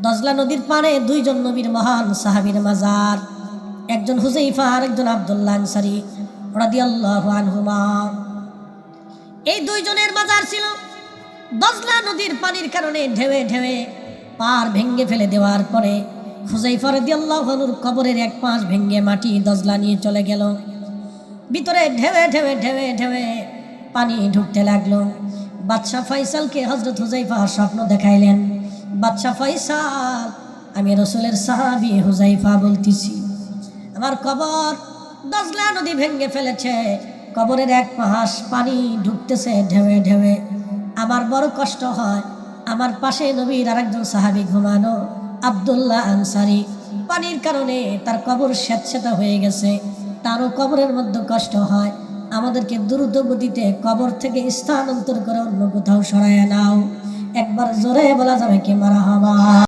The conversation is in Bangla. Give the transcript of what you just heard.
দজলা নদীর পাড়ে দুইজন নবীর মহান সাহাবীর মাজার, একজন হুযায়ফা আর একজন আব্দুল্লাহ আনসারী রাদিয়াল্লাহু আনহুমা। এই দুইজনের মাজার ছিল দজলা নদীর পানির কারণে ঢেউে ঢেউে পার ভেঙে ফেলে দেওয়ার পরে হুযায়ফা রাদিয়াল্লাহু আনহুর কবরের এক পাশ ভেঙে মাটি দজলা নিয়ে চলে গেল। ভিতরে ঢেউে ঢেউে ঢেউে ঢেউে পানি ঢুকতে লাগলো। বাদশাহ ফয়সালকে হযরত হুযায়ফা স্বপ্ন দেখাইলেন, বাদশাহ ফয়সাল, আমি রাসূলের সাহাবী হুযায়ফা বলতেছি, আমার কবর দজলা নদী ভেঙে ফেলেছে, কবরের এক পাশ পানি ঢুকতেছে ঢেউে ঢেউে, আমার বড় কষ্ট হয়। আমার পাশে নবীর আরেকজন সাহাবী ঘুমানো আব্দুল্লাহ আনসারী, পানির কারণে তার কবর স্যাঁতসেঁতে হয়ে গেছে, তারও কবরের মধ্যে কষ্ট হয়। আমাদেরকে দ্রুত গতিতে কবর থেকে স্থানান্তর করে অন্য কোথাও সরায় নাও। একবার জোরে বলা যাবে কি মারহাবা।